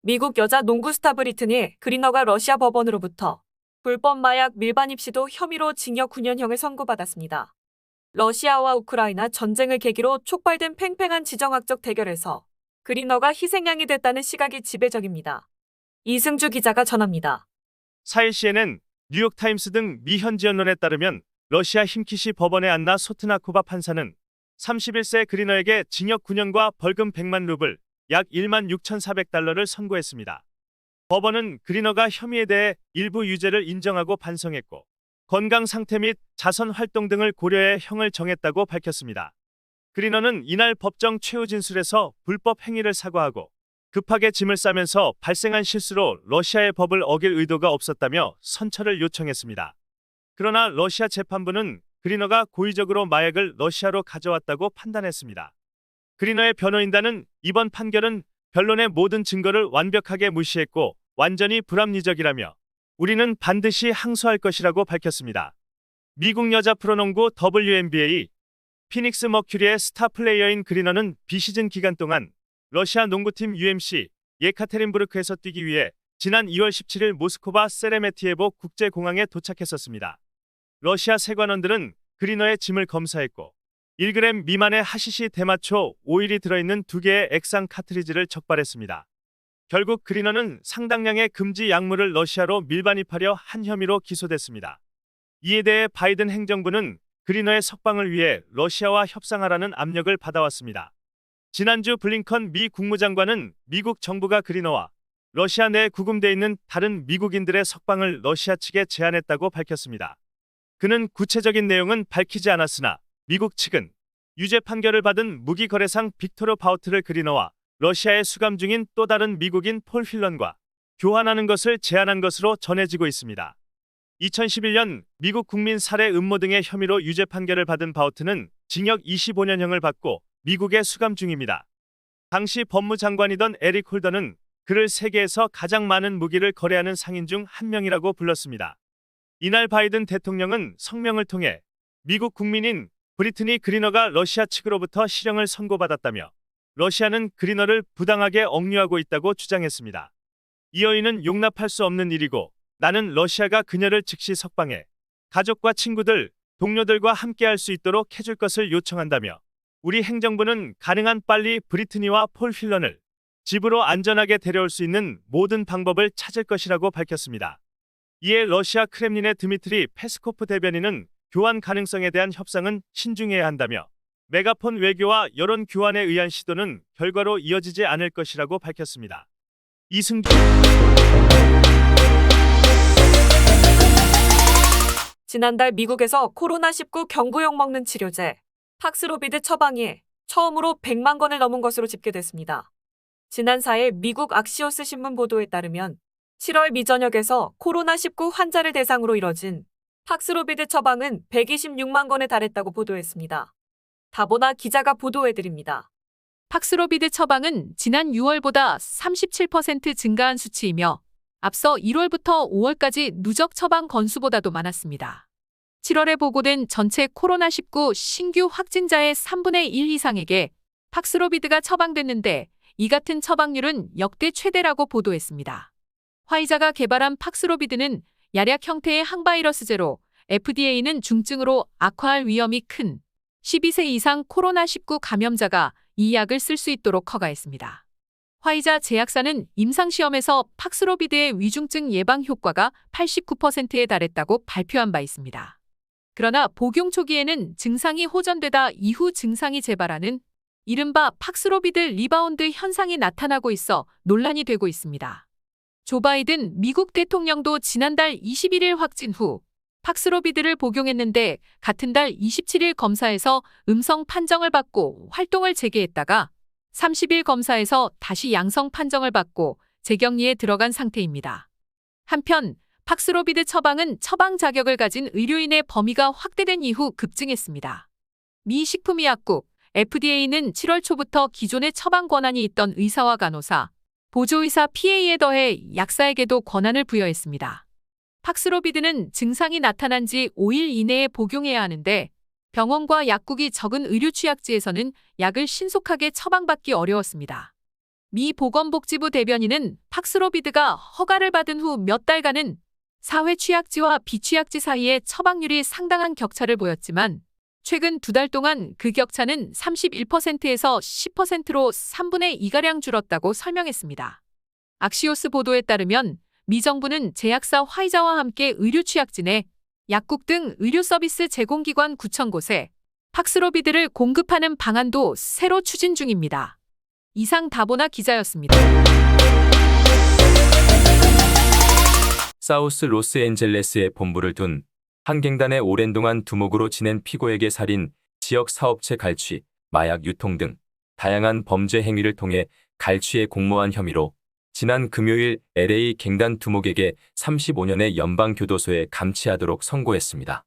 미국 여자 농구 스타 브리트니 그리너가 러시아 법원으로부터 불법 마약 밀반 입시도 혐의로 징역 9년형을 선고받았습니다. 러시아와 우크라이나 전쟁을 계기로 촉발된 팽팽한 지정학적 대결에서 그리너가 희생양이 됐다는 시각이 지배적입니다. 이승주 기자가 전합니다. 4일 CNN, 뉴욕타임스 등 미 현지 언론에 따르면 러시아 힘키시 법원의 안나 소트나코바 판사는 31세 그리너에게 징역 9년과 벌금 100만 루블, 약 1만 6,400달러를 선고했습니다. 법원은 그리너가 혐의에 대해 일부 유죄를 인정하고 반성했고 건강 상태 및 자선 활동 등을 고려해 형을 정했다고 밝혔습니다. 그리너는 이날 법정 최후 진술에서 불법 행위를 사과하고 급하게 짐을 싸면서 발생한 실수로 러시아의 법을 어길 의도가 없었다며 선처를 요청했습니다. 그러나 러시아 재판부는 그리너가 고의적으로 마약을 러시아로 가져왔다고 판단했습니다. 그리너의 변호인단은 이번 판결은 변론의 모든 증거를 완벽하게 무시했고 완전히 불합리적이라며 우리는 반드시 항소할 것이라고 밝혔습니다. 미국 여자 프로농구 WNBA 피닉스 머큐리의 스타 플레이어인 그리너는 비시즌 기간 동안 러시아 농구팀 UMC 예카테린부르크에서 뛰기 위해 지난 2월 17일 모스크바 세레메티에보 국제공항에 도착했었습니다. 러시아 세관원들은 그리너의 짐을 검사했고 1g 미만의 하시시 대마초 오일이 들어있는 2개의 액상 카트리지를 적발했습니다. 결국 그리너는 상당량의 금지 약물을 러시아로 밀반입하려 한 혐의로 기소됐습니다. 이에 대해 바이든 행정부는 그리너의 석방을 위해 러시아와 협상하라는 압력을 받아왔습니다. 지난주 블링컨 미 국무장관은 미국 정부가 그리너와 러시아 내에 구금돼 있는 다른 미국인들의 석방을 러시아 측에 제안했다고 밝혔습니다. 그는 구체적인 내용은 밝히지 않았으나 미국 측은 유죄 판결을 받은 무기거래상 빅토르 바우트를 그리너와 러시아에 수감 중인 또 다른 미국인 폴 휠런과 교환하는 것을 제안한 것으로 전해지고 있습니다. 2011년 미국 국민 살해 음모 등의 혐의로 유죄 판결을 받은 바우트는 징역 25년형을 받고 미국에 수감 중입니다. 당시 법무장관이던 에릭 홀더는 그를 세계에서 가장 많은 무기를 거래하는 상인 중 한 명이라고 불렀습니다. 이날 바이든 대통령은 성명을 통해 미국 국민인 브리트니 그리너가 러시아 측으로부터 실형을 선고받았다며 러시아는 그리너를 부당하게 억류하고 있다고 주장했습니다. 이 여인은 용납할 수 없는 일이고 나는 러시아가 그녀를 즉시 석방해 가족과 친구들, 동료들과 함께할 수 있도록 해줄 것을 요청한다며 우리 행정부는 가능한 빨리 브리트니와 폴 휠런을 집으로 안전하게 데려올 수 있는 모든 방법을 찾을 것이라고 밝혔습니다. 이에 러시아 크렘린의 드미트리 페스코프 대변인은 교환 가능성에 대한 협상은 신중해야 한다며 메가폰 외교와 여론 교환에 의한 시도는 결과로 이어지지 않을 것이라고 밝혔습니다. 이승주 지난달 미국에서 코로나19 경구용 먹는 치료제 팍스로비드 처방이 처음으로 100만 건을 넘은 것으로 집계됐습니다. 지난 4일 미국 악시오스 신문 보도에 따르면 7월 미 전역에서 코로나19 환자를 대상으로 이뤄진 팍스로비드 처방은 126만 건에 달했다고 보도했습니다. 다보나 기자가 보도해드립니다. 팍스로비드 처방은 지난 6월보다 37% 증가한 수치이며 앞서 1월부터 5월까지 누적 처방 건수보다도 많았습니다. 7월에 보고된 전체 코로나19 신규 확진자의 3분의 1 이상에게 팍스로비드가 처방됐는데 이 같은 처방률은 역대 최대라고 보도했습니다. 화이자가 개발한 팍스로비드는 약약 형태의 항바이러스제로 FDA는 중증으로 악화할 위험이 큰 12세 이상 코로나19 감염자가 이 약을 쓸 수 있도록 허가했습니다. 화이자 제약사는 임상시험에서 팍스로비드의 위중증 예방 효과가 89%에 달했다고 발표한 바 있습니다. 그러나 복용 초기에는 증상이 호전되다 이후 증상이 재발하는 이른바 팍스로비드 리바운드 현상이 나타나고 있어 논란이 되고 있습니다. 조 바이든 미국 대통령도 지난달 21일 확진 후 팍스로비드를 복용했는데 같은 달 27일 검사에서 음성 판정을 받고 활동을 재개했다가 30일 검사에서 다시 양성 판정을 받고 재격리에 들어간 상태입니다. 한편 팍스로비드 처방은 처방 자격을 가진 의료인의 범위가 확대된 이후 급증했습니다. 미 식품의약국 FDA는 7월 초부터 기존의 처방 권한이 있던 의사와 간호사, 보조의사 PA에 더해 약사에게도 권한을 부여했습니다. 팍스로비드는 증상이 나타난 지 5일 이내에 복용해야 하는데 병원과 약국이 적은 의료 취약지에서는 약을 신속하게 처방받기 어려웠습니다. 미 보건복지부 대변인은 팍스로비드가 허가를 받은 후 몇 달간은 사회 취약지와 비취약지 사이의 처방률이 상당한 격차를 보였지만 최근 2달 동안 그 격차는 31%에서 10%로 3분의 2가량 줄었다고 설명했습니다. 악시오스 보도에 따르면 미 정부는 제약사 화이자와 함께 의료 취약지 내 약국 등 의료 서비스 제공기관 9천 곳에 팍스로비드를 공급하는 방안도 새로 추진 중입니다. 이상 다보나 기자였습니다. 사우스 로스앤젤레스에 본부를 둔 한갱단의 오랜 동안 두목으로 지낸 피고에게 살인, 지역 사업체 갈취, 마약 유통 등 다양한 범죄 행위를 통해 갈취에 공모한 혐의로 지난 금요일 LA 갱단 두목에게 35년의 연방교도소에 감치하도록 선고했습니다.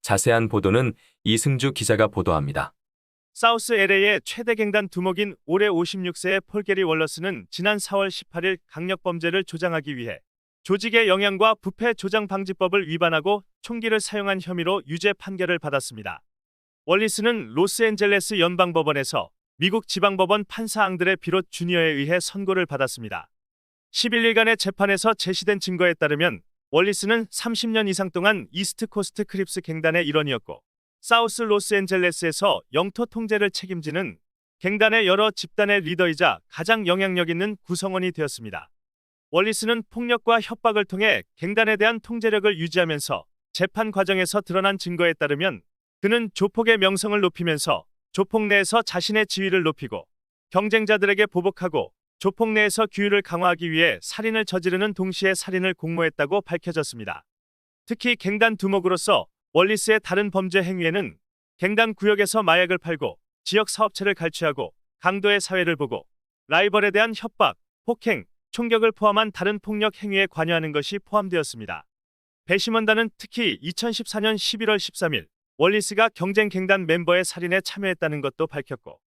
자세한 보도는 이승주 기자가 보도합니다. 사우스 LA의 최대 갱단 두목인 올해 56세의 폴 게리 월러스는 지난 4월 18일 강력범죄를 조장하기 위해 조직의 영향과 부패 조장 방지법을 위반하고 총기를 사용한 혐의로 유죄 판결을 받았습니다. 월리스는 로스앤젤레스 연방법원에서 미국 지방법원 판사 앙드레 비롯 주니어에 의해 선고를 받았습니다. 11일간의 재판에서 제시된 증거에 따르면 월리스는 30년 이상 동안 이스트 코스트 크립스 갱단의 일원이었고 사우스 로스앤젤레스에서 영토 통제를 책임지는 갱단의 여러 집단의 리더이자 가장 영향력 있는 구성원이 되었습니다. 월리스는 폭력과 협박을 통해 갱단에 대한 통제력을 유지하면서 재판 과정에서 드러난 증거에 따르면 그는 조폭의 명성을 높이면서 조폭 내에서 자신의 지위를 높이고 경쟁자들에게 보복하고 조폭 내에서 규율을 강화하기 위해 살인을 저지르는 동시에 살인을 공모했다고 밝혀졌습니다. 특히 갱단 두목으로서 월리스의 다른 범죄 행위에는 갱단 구역에서 마약을 팔고 지역 사업체를 갈취하고 강도의 사회를 보고 라이벌에 대한 협박, 폭행, 총격을 포함한 다른 폭력 행위에 관여하는 것이 포함되었습니다. 배심원단은 특히 2014년 11월 13일 월리스가 경쟁 갱단 멤버의 살인에 참여했다는 것도 밝혔고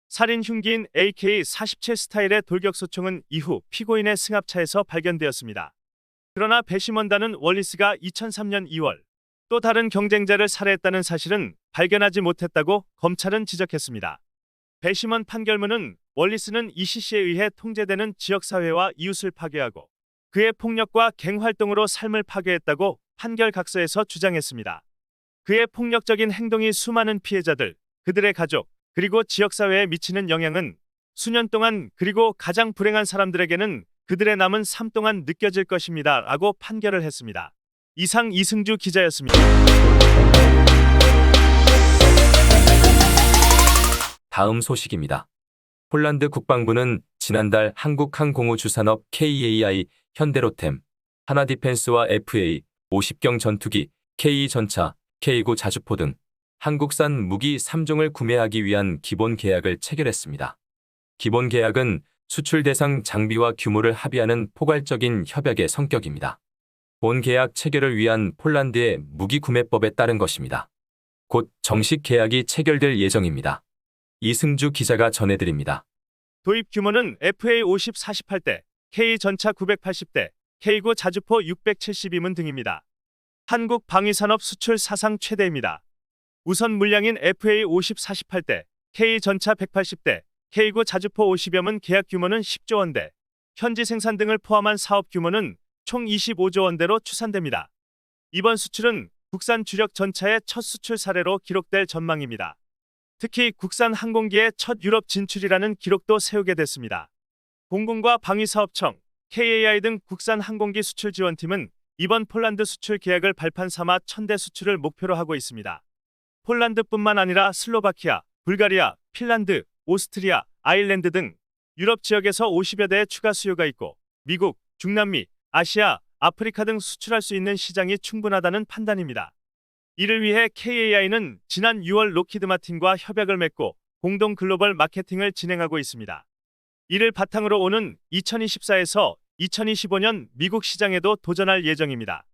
살인 흉기인 AK-47 스타일의 돌격소총은 이후 피고인의 승합차에서 발견되었습니다. 그러나 배심원단은 월리스가 2003년 2월 또 다른 경쟁자를 살해했다는 사실은 발견하지 못했다고 검찰은 지적했습니다. 배심원 판결문은 월리스는 ECC에 의해 통제되는 지역사회와 이웃을 파괴하고 그의 폭력과 갱활동으로 삶을 파괴했다고 판결 각서에서 주장했습니다. 그의 폭력적인 행동이 수많은 피해자들, 그들의 가족, 그리고 지역사회에 미치는 영향은 수년 동안 그리고 가장 불행한 사람들에게는 그들의 남은 삶 동안 느껴질 것입니다. 라고 판결을 했습니다. 이상 이승주 기자였습니다. 다음 소식입니다. 폴란드 국방부는 지난달 한국항공우주산업 KAI, 현대로템, 하나디펜스와 FA, 50경 전투기, K2전차, K9 자주포 등 한국산 무기 3종을 구매하기 위한 기본 계약을 체결했습니다. 기본 계약은 수출 대상 장비와 규모를 합의하는 포괄적인 협약의 성격입니다. 본 계약 체결을 위한 폴란드의 무기구매법에 따른 것입니다. 곧 정식 계약이 체결될 예정입니다. 이승주 기자가 전해드립니다. 도입 규모는 FA-50 48대, K 전차 980대, K9 자주포 672문 등입니다. 한국 방위산업 수출 사상 최대입니다. 우선 물량인 FA-50 48대, K 전차 180대, K9 자주포 50여문 계약 규모는 10조 원대, 현지 생산 등을 포함한 사업 규모는 총 25조 원대로 추산됩니다. 이번 수출은 국산 주력 전차의 첫 수출 사례로 기록될 전망입니다. 특히 국산 항공기의 첫 유럽 진출이라는 기록도 세우게 됐습니다. 공군과 방위사업청, KAI 등 국산 항공기 수출 지원팀은 이번 폴란드 수출 계약을 발판 삼아 1000대 수출을 목표로 하고 있습니다. 폴란드뿐만 아니라 슬로바키아, 불가리아, 핀란드, 오스트리아, 아일랜드 등 유럽 지역에서 50여 대의 추가 수요가 있고 미국, 중남미, 아시아, 아프리카 등 수출할 수 있는 시장이 충분하다는 판단입니다. 이를 위해 KAI는 지난 6월 록히드 마틴과 협약을 맺고 공동 글로벌 마케팅을 진행하고 있습니다. 이를 바탕으로 오는 2024에서 2025년 미국 시장에도 도전할 예정입니다.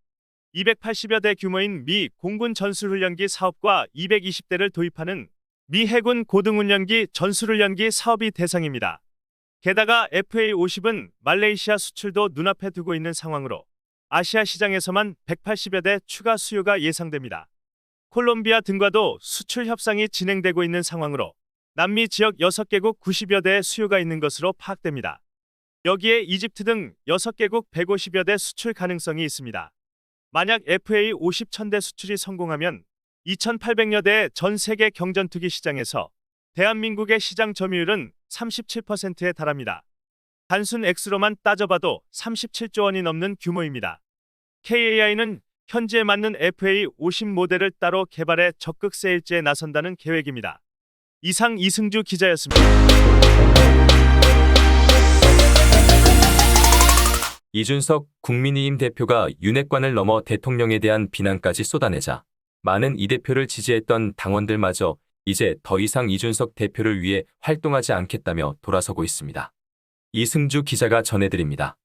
280여 대 규모인 미 공군 전술훈련기 사업과 220대를 도입하는 미 해군 고등훈련기 전술훈련기 사업이 대상입니다. 게다가 FA-50은 말레이시아 수출도 눈앞에 두고 있는 상황으로 아시아 시장에서만 180여 대 추가 수요가 예상됩니다. 콜롬비아 등과도 수출 협상이 진행되고 있는 상황으로 남미 지역 6개국 90여 대의 수요가 있는 것으로 파악됩니다. 여기에 이집트 등 6개국 150여 대 수출 가능성이 있습니다. 만약 FA 50,000대 수출이 성공하면 2,800여 대의 전 세계 경전투기 시장에서 대한민국의 시장 점유율은 37%에 달합니다. 단순 액수로만 따져봐도 37조 원이 넘는 규모입니다. KAI는 현지에 맞는 FA 50 모델을 따로 개발해 적극 세일즈에 나선다는 계획입니다. 이상 이승주 기자였습니다. 이준석 국민의힘 대표가 윤핵관을 넘어 대통령에 대한 비난까지 쏟아내자 많은 이 대표를 지지했던 당원들마저 이제 더 이상 이준석 대표를 위해 활동하지 않겠다며 돌아서고 있습니다. 이승주 기자가 전해드립니다.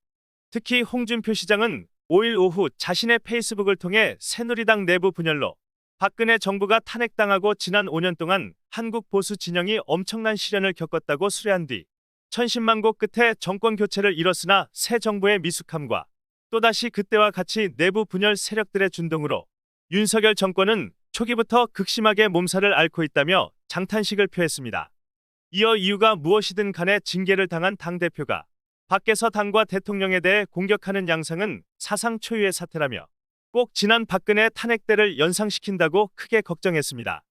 특히 홍준표 시장은 5일 오후 자신의 페이스북을 통해 새누리당 내부 분열로 박근혜 정부가 탄핵당하고 지난 5년 동안 한국 보수 진영이 엄청난 시련을 겪었다고 수뢰한 뒤 천신만고 끝에 정권 교체를 이뤘으나 새 정부의 미숙함과 또다시 그때와 같이 내부 분열 세력들의 준동으로 윤석열 정권은 초기부터 극심하게 몸살을 앓고 있다며 장탄식을 표했습니다. 이어 이유가 무엇이든 간에 징계를 당한 당대표가 밖에서 당과 대통령에 대해 공격하는 양상은 사상 초유의 사태라며 꼭 지난 박근혜 탄핵 때를 연상시킨다고 크게 걱정했습니다.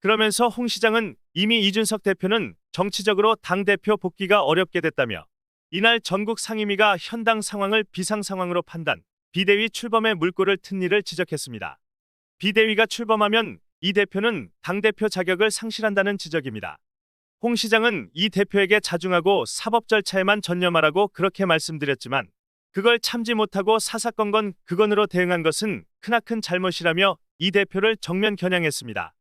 그러면서 홍 시장은 이미 이준석 대표는 정치적으로 당대표 복귀가 어렵게 됐다며 이날 전국 상임위가 현당 상황을 비상 상황으로 판단, 비대위 출범에 물꼬를 튼 일을 지적했습니다. 비대위가 출범하면 이 대표는 당대표 자격을 상실한다는 지적입니다. 홍 시장은 이 대표에게 자중하고 사법 절차에만 전념하라고 그렇게 말씀드렸지만 그걸 참지 못하고 사사건건 그건으로 대응한 것은 크나큰 잘못이라며 이 대표를 정면 겨냥했습니다.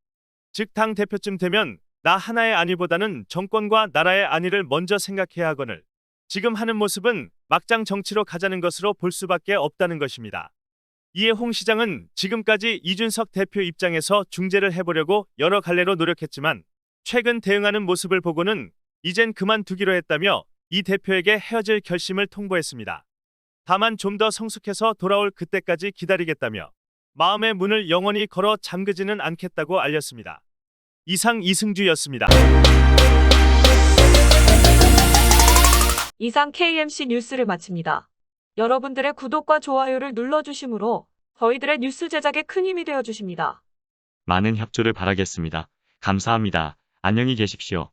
즉 당 대표쯤 되면 나 하나의 안위보다는 정권과 나라의 안위를 먼저 생각해야 하거늘 지금 하는 모습은 막장 정치로 가자는 것으로 볼 수밖에 없다는 것입니다. 이에 홍 시장은 지금까지 이준석 대표 입장에서 중재를 해보려고 여러 갈래로 노력했지만 최근 대응하는 모습을 보고는 이젠 그만두기로 했다며 이 대표에게 헤어질 결심을 통보했습니다. 다만 좀 더 성숙해서 돌아올 그때까지 기다리겠다며 마음의 문을 영원히 걸어 잠그지는 않겠다고 알렸습니다. 이상 이승주였습니다. 이상 KMC 뉴스를 마칩니다. 여러분들의 구독과 좋아요를 눌러주시므로 저희들의 뉴스 제작에 큰 힘이 되어주십니다. 많은 협조를 바라겠습니다. 감사합니다. 안녕히 계십시오.